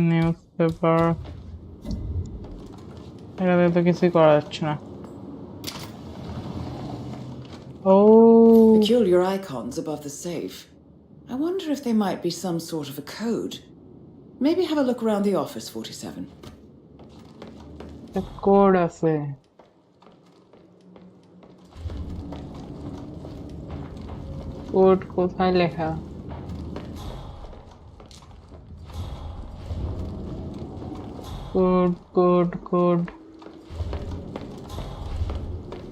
S4: নিউজ পেপার এটাতে তো কিছুই করা যাচ্ছে না
S6: Peculiar icons above the safe. I wonder if they might be some sort of a code. Maybe have a look around the office, 47.
S4: The code আছে কোড কোথায় লেখা কোড কোড কোড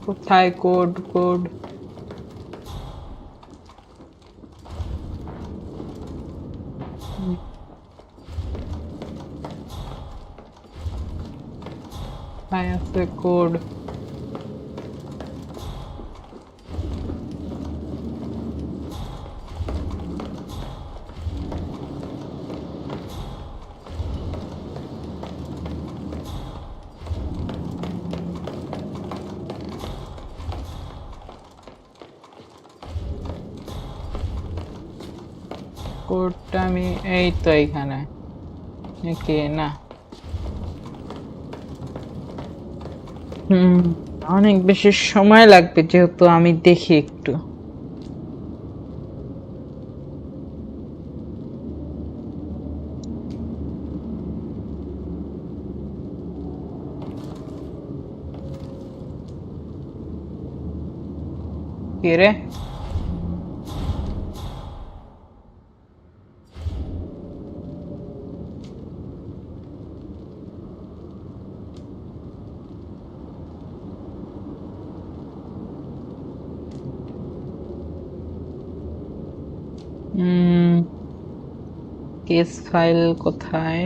S4: কোথায় কোড কোড কোথায় আছে code কোডটা আমি এই তো এইখানে নাকি না অনেক বেশি সময় লাগবে যেহেতু আমি দেখি একটু। কি রে? কেস ফাইল কোথায়?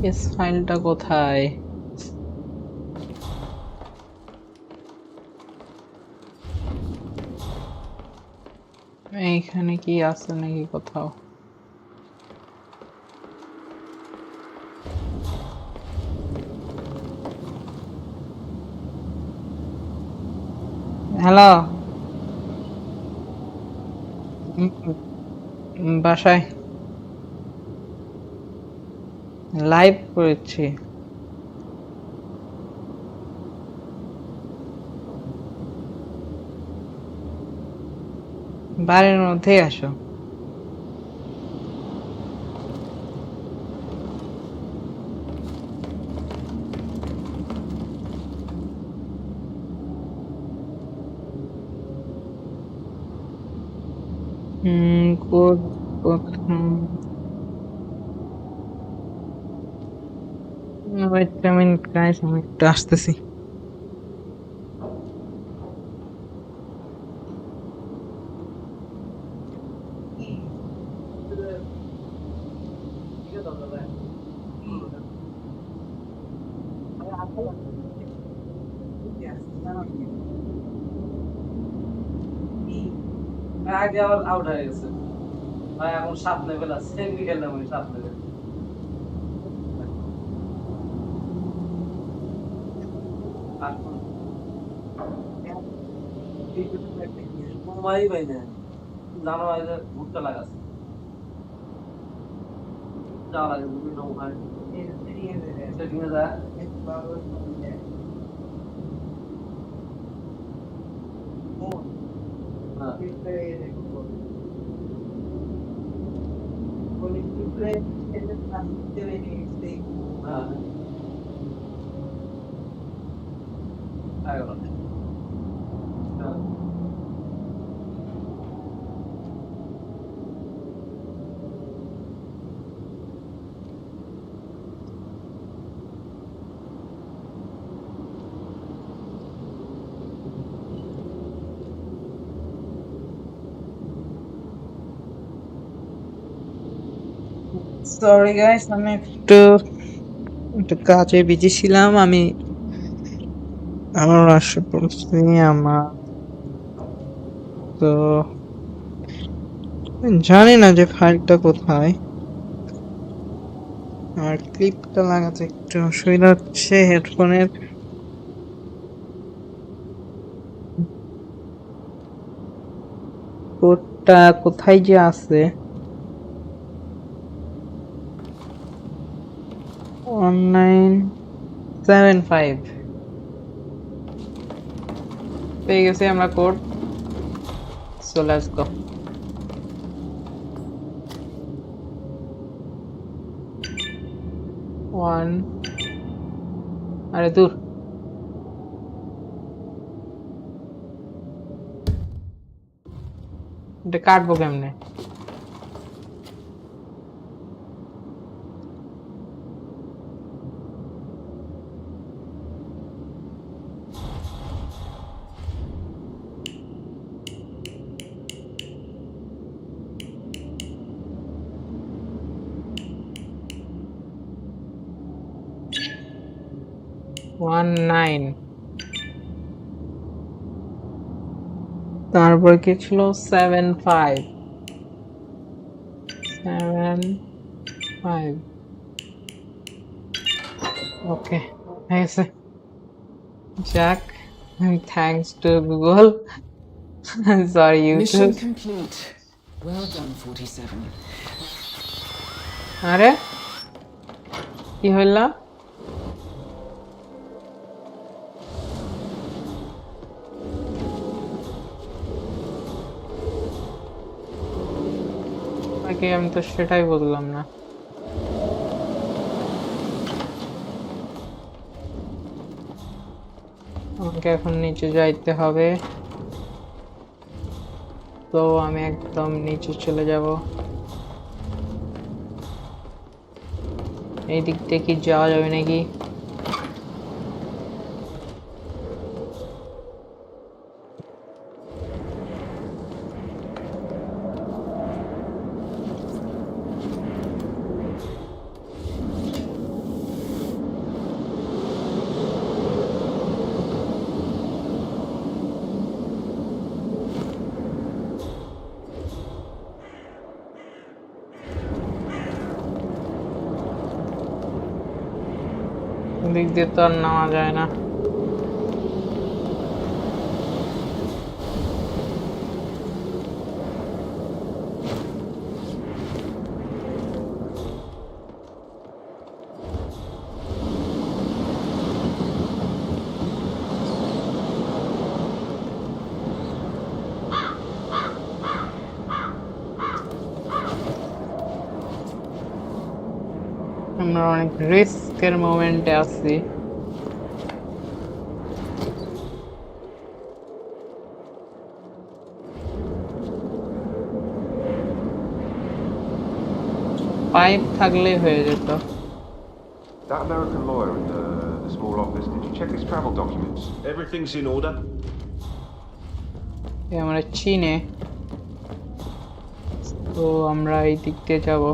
S4: কেস ফাইলটা কোথায়? এইখানে কি আছে নাকি কোথাও? হ্যালো, বাসায় লাইভ করেছি। বাড়ির মধ্যেই আসো। প্রথম wait a minute guys, আমি একটু আসতেছি।
S21: আগে আবার আউট হয়ে গেছে ভাই, এখন 7 লেভেল আছে, বিকেল নামে 7 লেভেল। মোবাইল ভাই না জানো ভাই যে ভুট্টা লাগাছে যা লাগে বিভিন্ন উপায় সেটিং এ যায়
S4: সরি গাইস, আমি একটু কাজে বিজি ছিলাম। আমি আমার আসে পড়ছি আমার, তো জানি না যে ফাইলটা কোথায়। আর ক্লিপটা লাগাতে একটু অসুবিধা হচ্ছে হেডফোনের। কোডটা কোথায় যে আছে? 1975 পেয়ে গেছি আমরা কোড। So let's go. আরে দূর, এটা কাটবো কেমনে? তারপর কি ছিল 7-5 7-5 ওকে হয়ে গেছে যাক thanks to Google sorry
S6: Mission
S4: YouTube
S6: complete. Well done, 47.
S4: আরে কি হইলা আগে আমি তো সেটাই বললাম না আমাকে এখন নিচে যাইতে হবে তো আমি একদম নিচে চলে যাব এই দিক থেকে কি যাওয়া যাবে নাকি দিক দিয়ে তো আর নেওয়া যায় না আমরা অনেক রিস্কের মোমেন্টে আছি পাইপ থাকলেই হয়ে যেত
S1: That American lawyer in the small office, did you check his travel documents?
S7: Everything's in order.
S4: আমরা চীনে তো আমরা এই দিক দিয়ে যাব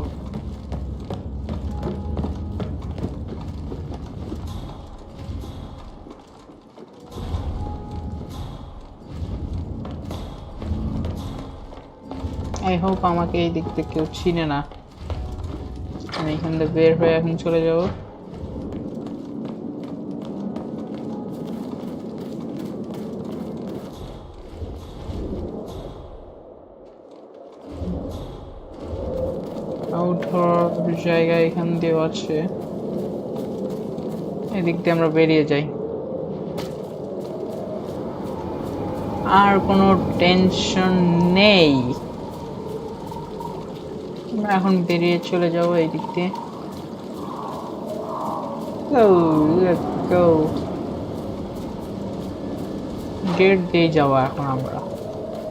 S4: আই হোপ আমাকে এই দিক থেকে কেউ চিনে না আমি এখান থেকে বের হয়ে এখন চলে যাব আউটডোর জায়গা এখান দিয়ে আছে এদিক দিয়ে আমরা বেরিয়ে যাই আর কোনো টেনশন নেই আমরা এখন বেরিয়ে চলে যাব এই দিক দিয়ে গেট দিয়ে যাওয়া এখন আমরা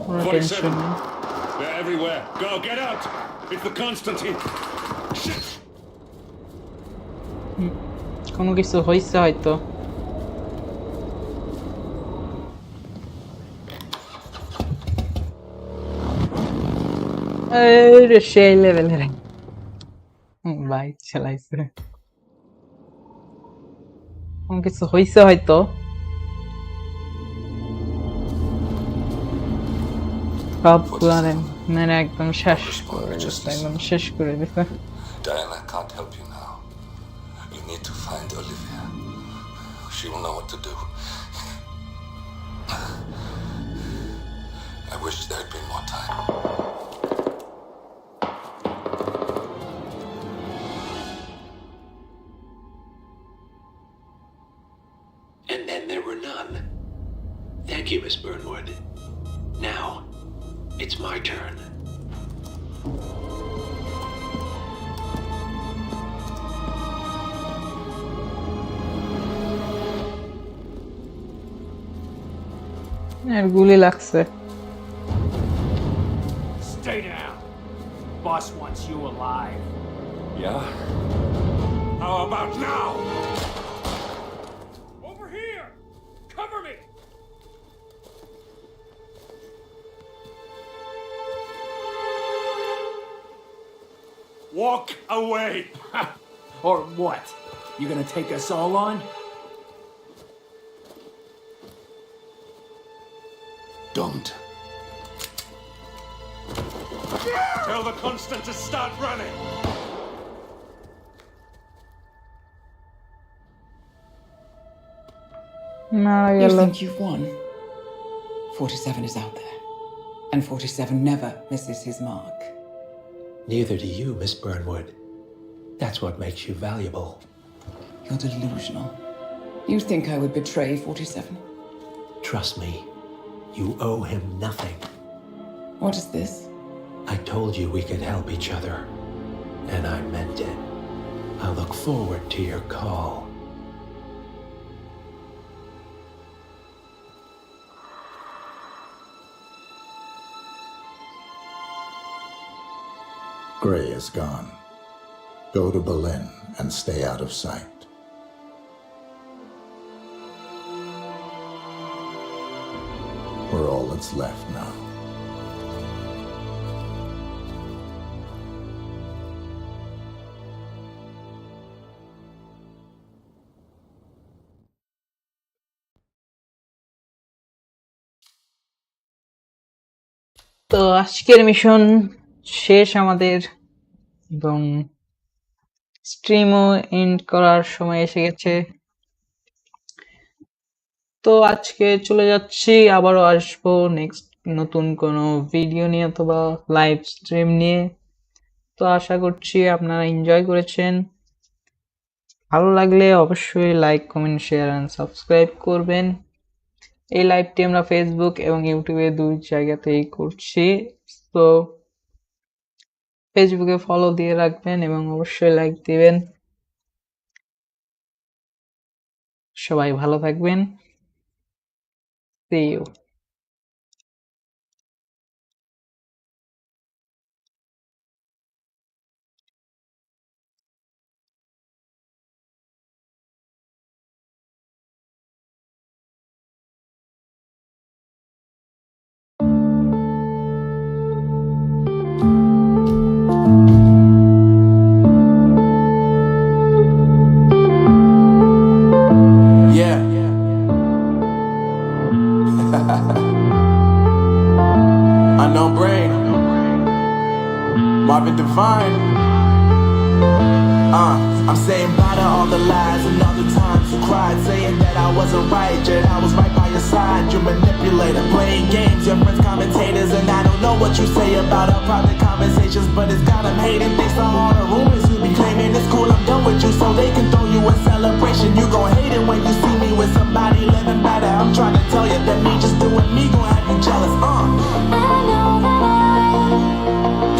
S4: কোনো টেনশন নেই
S5: They're everywhere. Go, get out! It's the Constantine. Shit!
S4: কোনো কিছু হইছে হয়তো আরে সেই লেভেলের বাইক চালাইছে কোনো কিছু হইছে হয়তো সব খুলানে মানে একদম শেষ করে দিচ্ছে একদম শেষ করে দিচ্ছে
S5: Diana can't help you now. You need to find Olivia. She will know what to do. I wish there had been more time.
S22: And then there were none. Thank you, Miss Burnwood. Now, it's my turn.
S4: আর গুলি লাগছে
S23: Stay down. Boss wants you alive.
S5: Yeah? How about now?
S23: Over here! Cover me!
S20: Walk away!
S23: Or what? You gonna take us all on?
S5: Don't. Tell the constant to start running.
S6: You think you've won? 47 is out there. And 47 never misses his mark.
S22: Neither do you, Miss Burnwood. That's what makes you valuable.
S6: You're delusional. You think I would betray 47?
S22: Trust me, you owe him nothing.
S6: What is this?
S22: I told you we could help each other, and I meant it. I look forward to your call.
S11: Gray is gone. Go to Berlin and stay out of sight. We're all that's left now.
S4: তো আজকের mission শেষ আমাদের, এবং স্ট্রিমও and করার সময় এসে গেছে। তো আজকে চলে যাচ্ছি, আবারও আসবো নেক্সট নতুন কোনো ভিডিও নিয়ে অথবা লাইভ স্ট্রিম নিয়ে। তো আশা করছি আপনারা এনজয় করেছেন। ভালো লাগলে অবশ্যই like, comment, share and subscribe করবেন। এই লাইভটি আমরা ফেসবুক এবং ইউটিউবে দুই জায়গাতেই করছি। তো ফেসবুকে ফলো দিয়ে রাখবেন এবং অবশ্যই লাইক দিবেন। সবাই ভালো থাকবেন। See you.
S2: Yeah. Unknown brain. Marvin Divine. I'm saying bye to all the lies and all the times you cried, saying that I wasn't right, yet I was right by your side. You manipulator, playing games, your friends commentators, and I don't know what you say about our private conversations, but it's got them hating. Thanks to all the rumors you be claiming. It's cool, I'm done with you, so they can throw you a celebration. You gon' hate it when you see me with somebody living better. I'm trying to tell you that me just doing me gon' have you jealous. I know that I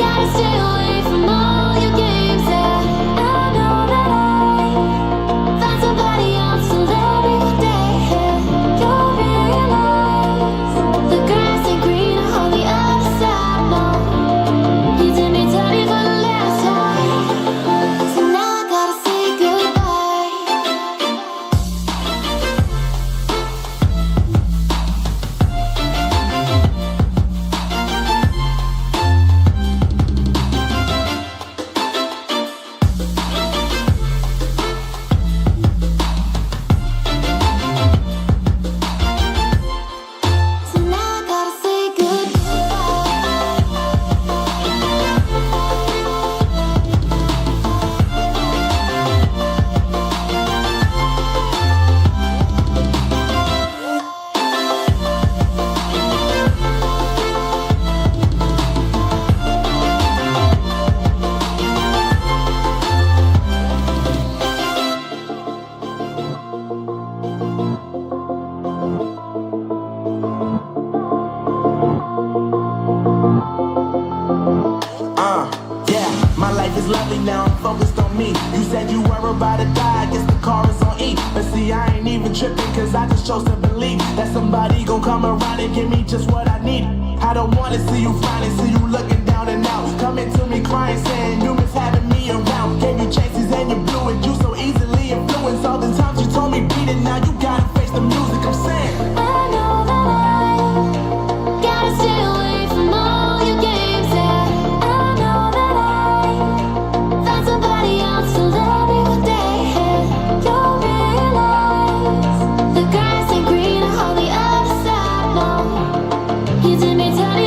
S2: gotta stay away from all your games. Yeah, I know that I find somebody else to love me one day. You'll realize the grass ain't greener on the other side. No, you did me dirty for the last time, so now I gotta say goodbye. So now I gotta say Yeah, my life is lovely now, I'm focused on me. You said you were about to die, I guess the car is on E. But see, I ain't even tripping, cause I just chose to believe that somebody gon' come around and give me just what I need. I don't wanna see you frowning, see you looking down and out, coming to me crying, saying you miss having me around. Gave you chances and you blew it, you so easily influenced. All the times you told me beat it, now you gotta face the music. I'm saying I know that I gotta stay away from all your games. Yeah, I know that I find somebody else to love me one day. You'll realize the grass ain't greener on the other side. No, you did me dirty